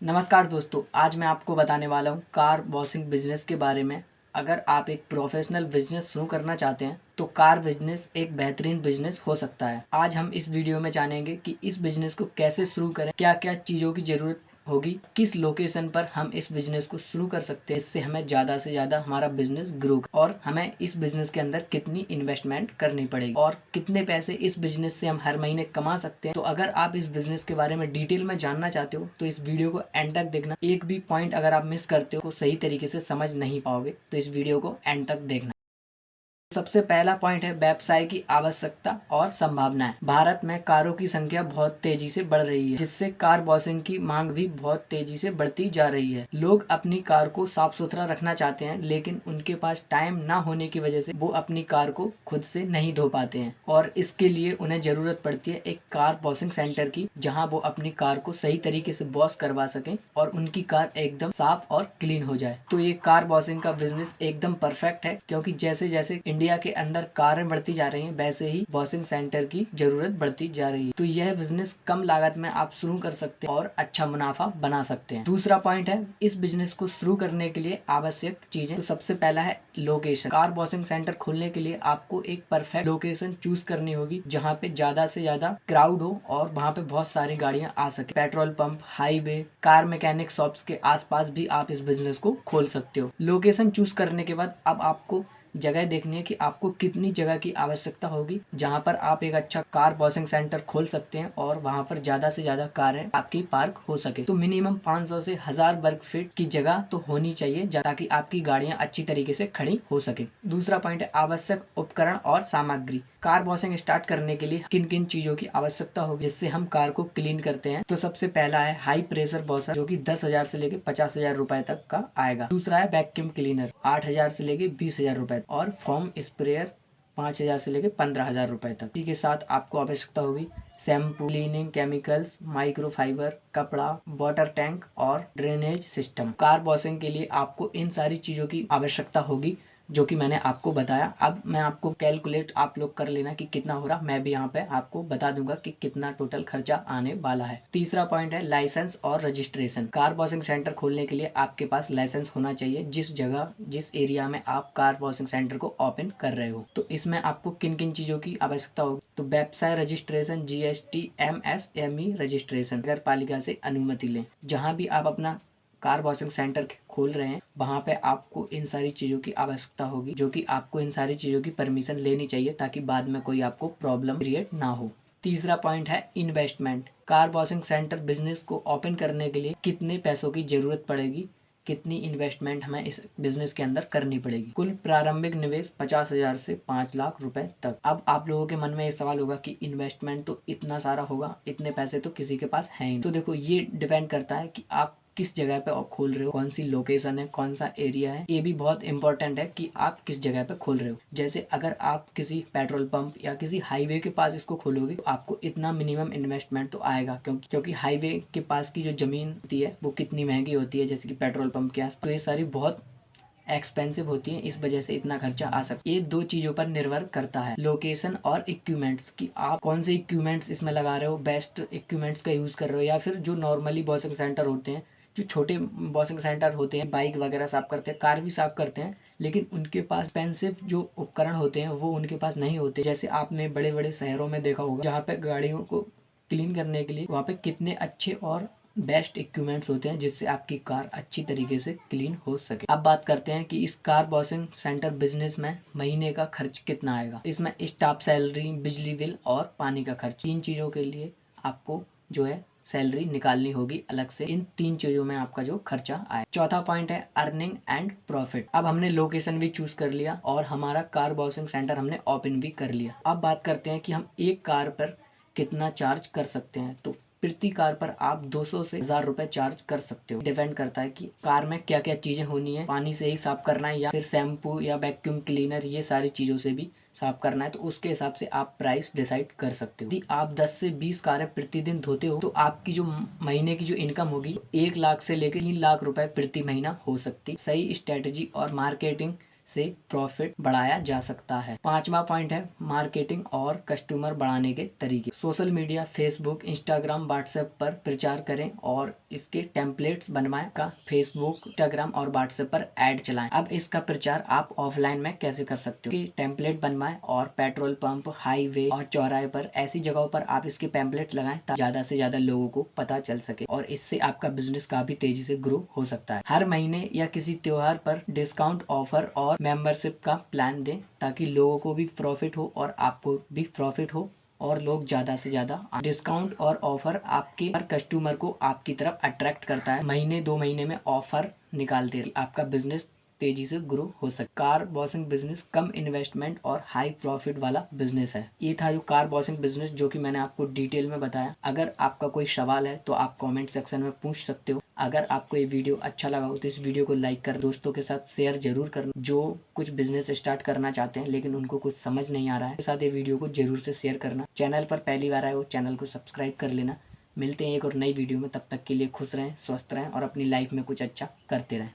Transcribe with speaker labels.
Speaker 1: नमस्कार दोस्तों, आज मैं आपको बताने वाला हूँ कार वॉशिंग बिजनेस के बारे में। अगर आप एक प्रोफेशनल बिजनेस शुरू करना चाहते हैं तो कार बिजनेस एक बेहतरीन बिजनेस हो सकता है। आज हम इस वीडियो में जानेंगे कि इस बिजनेस को कैसे शुरू करें, क्या क्या चीज़ों की ज़रूरत होगी, किस लोकेशन पर हम इस बिजनेस को शुरू कर सकते हैं, इससे हमें ज़्यादा से ज़्यादा हमारा बिजनेस ग्रो, और हमें इस बिजनेस के अंदर कितनी इन्वेस्टमेंट करनी पड़ेगी और कितने पैसे इस बिजनेस से हम हर महीने कमा सकते हैं। तो अगर आप इस बिजनेस के बारे में डिटेल में जानना चाहते हो तो इस वीडियो को एंड तक देखना। एक भी पॉइंट अगर आप मिस करते हो तो सही तरीके से समझ नहीं पाओगे, तो इस वीडियो को एंड तक देखना। सबसे पहला पॉइंट है व्यवसाय की आवश्यकता और संभावनाएं। भारत में कारों की संख्या बहुत तेजी से बढ़ रही है, जिससे कार वॉशिंग की मांग भी बहुत तेजी से बढ़ती जा रही है। लोग अपनी कार को साफ सुथरा रखना चाहते हैं, लेकिन उनके पास टाइम ना होने की वजह से वो अपनी कार को खुद से नहीं धो पाते हैं, और इसके लिए उन्हें जरूरत पड़ती है एक कार वॉशिंग सेंटर की, जहाँ वो अपनी कार को सही तरीके से वॉश करवा सकें और उनकी कार एकदम साफ और क्लीन हो जाए। तो ये कार वॉशिंग का बिजनेस एकदम परफेक्ट है, क्योंकि जैसे जैसे इंडिया के अंदर कारें बढ़ती जा रही हैं, वैसे ही वॉशिंग सेंटर की जरूरत बढ़ती जा रही है। तो यह बिजनेस कम लागत में आप शुरू कर सकते हैं और अच्छा मुनाफा बना सकते हैं। दूसरा पॉइंट है इस बिजनेस को शुरू करने के लिए आवश्यक चीजें। तो सबसे पहला है लोकेशन। कार वॉशिंग सेंटर खोलने के लिए आपको एक परफेक्ट लोकेशन चूज करनी होगी, जहाँ पे ज्यादा से ज्यादा क्राउड हो और वहाँ पे बहुत सारी गाड़ियाँ आ सके। Petrol pump, highway, car mechanic shops के आसपास भी आप इस बिजनेस को खोल सकते हो। लोकेशन चूज करने के बाद अब आपको जगह देखनी है कि आपको कितनी जगह की आवश्यकता होगी, जहां पर आप एक अच्छा कार वॉशिंग सेंटर खोल सकते हैं और वहां पर ज्यादा से ज्यादा कारें आपकी पार्क हो सके। तो मिनिमम 500 से 1000 वर्ग फीट की जगह तो होनी चाहिए, ताकि आपकी गाड़ियां अच्छी तरीके से खड़ी हो सके। दूसरा पॉइंट है आवश्यक उपकरण और सामग्री। कार वॉशिंग स्टार्ट करने के लिए किन किन चीजों की आवश्यकता होगी जिससे हम कार को क्लीन करते हैं। तो सबसे पहला है हाई प्रेशर वॉशर, जो कि 10,000 से लेके 50,000 रुपए तक का आएगा। दूसरा है वैक्यूम क्लीनर, 8,000 से लेके 20,000 रुपए, और फोम स्प्रेयर 5,000 से लेके 15,000 रुपए तक। इसी के साथ आपको आवश्यकता होगी शैम्पू, क्लीनिंग केमिकल्स, माइक्रोफाइबर कपड़ा, वाटर टैंक और ड्रेनेज सिस्टम। कार वॉशिंग के लिए आपको इन सारी चीजों की आवश्यकता होगी जो कि मैंने आपको बताया। अब मैं आपको कैलकुलेट आप लोग कर लेना कि कितना हो रहा, मैं भी यहाँ पे आपको बता दूंगा कि कितना टोटल खर्चा आने वाला है। तीसरा पॉइंट है लाइसेंस और रजिस्ट्रेशन। कार वॉशिंग सेंटर खोलने के लिए आपके पास लाइसेंस होना चाहिए, जिस जगह जिस एरिया में आप कार वॉशिंग सेंटर को ओपन कर रहे हो। तो इसमें आपको किन किन चीजों की आवश्यकता होगी। तो व्यवसाय रजिस्ट्रेशन, GST, MSME रजिस्ट्रेशन, नगर पालिका से अनुमति लें। जहाँ भी आप अपना कार वॉशिंग सेंटर खोल रहे हैं वहां पे आपको इन सारी चीजों की आवश्यकता होगी, जो कि आपको इन सारी चीजों की परमिशन लेनी चाहिए, ताकि बाद में कोई आपको प्रॉब्लम क्रिएट ना हो। तीसरा पॉइंट है investment. Car washing centre business को ओपन करने के लिए कितने पैसों की जरूरत पड़ेगी, कितनी इन्वेस्टमेंट हमें इस बिजनेस के अंदर करनी पड़ेगी। कुल प्रारंभिक निवेश 50,000 से 5 लाख रुपए तक। अब आप लोगों के मन में ये सवाल होगा कि इन्वेस्टमेंट तो इतना सारा होगा, इतने पैसे तो किसी के पास है ही। तो देखो, ये डिपेंड करता है कि आप किस जगह पे खोल रहे हो, कौन सी लोकेशन है, कौन सा एरिया है। ये भी बहुत इंपॉर्टेंट है कि आप किस जगह पे खोल रहे हो। जैसे अगर आप किसी पेट्रोल पंप या किसी हाईवे के पास इसको खोलोगे तो आपको इतना मिनिमम इन्वेस्टमेंट तो आएगा, क्योंकि हाईवे के पास की जो जमीन होती है वो कितनी महंगी होती है, जैसे कि पेट्रोल पंप के आस। तो ये सारी बहुत एक्सपेंसिव होती है, इस वजह से इतना खर्चा आ सकता है। ये दो चीजों पर निर्भर करता है, लोकेशन और इक्विपमेंट्स, की आप कौन से इक्विपमेंट्स इसमें लगा रहे हो, बेस्ट इक्विपमेंट्स का यूज कर रहे हो, या फिर जो नॉर्मली वॉशिंग सेंटर होते हैं, जो छोटे वॉशिंग सेंटर होते हैं, बाइक वगैरह साफ करते हैं, कार भी साफ करते हैं, लेकिन उनके पास एक्सपेंसिव जो उपकरण होते हैं वो उनके पास नहीं होते। जैसे आपने बड़े बड़े शहरों में देखा होगा, जहाँ पे गाड़ियों को क्लीन करने के लिए वहाँ पे कितने अच्छे और बेस्ट इक्विपमेंट्स होते हैं, जिससे आपकी कार अच्छी तरीके से क्लीन हो सके। अब बात करते हैं कि इस कार वॉशिंग सेंटर बिजनेस में महीने का खर्च कितना आएगा। इसमें स्टाफ सैलरी, बिजली बिल और पानी का खर्च, तीन चीजों के लिए आपको जो है सैलरी निकालनी होगी अलग से। इन तीन चीजों में आपका जो खर्चा आए। चौथा पॉइंट है अर्निंग एंड प्रॉफिट। अब हमने लोकेशन भी चूज कर लिया और हमारा कार वॉशिंग सेंटर हमने ओपन भी कर लिया। अब बात करते हैं कि हम एक कार पर कितना चार्ज कर सकते हैं। तो प्रति कार पर आप 200 से 1000 रुपए चार्ज कर सकते हो। डिपेंड करता है कि कार में क्या क्या चीजें होनी है, पानी से ही साफ करना है या फिर शैम्पू या वैक्यूम क्लीनर, ये सारी चीजों से भी साफ करना है, तो उसके हिसाब से आप प्राइस डिसाइड कर सकते हो। यदि आप 10 से 20 कारें प्रतिदिन धोते हो तो आपकी जो महीने की जो इनकम होगी 1 लाख से लेकर 3 लाख रुपए प्रति महीना हो सकती। सही स्ट्रेटेजी और मार्केटिंग से प्रॉफिट बढ़ाया जा सकता है। 5वां पॉइंट है मार्केटिंग और कस्टमर बढ़ाने के तरीके। Social media, Facebook, Instagram, WhatsApp पर प्रचार करें और इसके टेम्पलेट्स बनवाएं का फेसबुक, इंस्टाग्राम और व्हाट्सएप पर ऐड चलाएं। अब इसका प्रचार आप ऑफलाइन में कैसे कर सकते हो कि टेम्पलेट बनवाएं और पेट्रोल पंप, हाईवे और चौराहे पर ऐसी जगहों पर आप इसके पैम्पलेट लगाएं ताकि ज्यादा से ज्यादा लोगों को पता चल सके और इससे आपका बिजनेस काफी तेजी से ग्रो हो सकता है। हर महीने या किसी त्योहार पर डिस्काउंट ऑफर और मेंबरशिप का प्लान दें ताकि लोगों को भी प्रॉफिट हो और आपको भी प्रॉफिट हो और लोग ज्यादा से ज्यादा। डिस्काउंट और ऑफर आपके हर कस्टमर को आपकी तरफ अट्रैक्ट करता है। महीने 2 महीने में ऑफर निकालते रहिए, आपका बिजनेस तेजी से ग्रो हो सकता है। कार वॉशिंग बिजनेस कम इन्वेस्टमेंट और हाई प्रॉफिट वाला बिजनेस है। ये था जो कार वॉशिंग बिजनेस जो कि मैंने आपको डिटेल में बताया। अगर आपका कोई सवाल है तो आप कमेंट सेक्शन में पूछ सकते हो। अगर आपको ये वीडियो अच्छा लगा हो तो इस वीडियो को लाइक कर दोस्तों के साथ शेयर जरूर करना जो कुछ बिजनेस स्टार्ट करना चाहते हैं लेकिन उनको कुछ समझ नहीं आ रहा है। के साथ ये वीडियो को जरूर से शेयर करना। चैनल पर पहली बार आए हो चैनल को सब्सक्राइब कर लेना। मिलते हैं एक और नई वीडियो में, तब तक के लिए खुश रहें, स्वस्थ रहें और अपनी लाइफ में कुछ अच्छा करते रहें।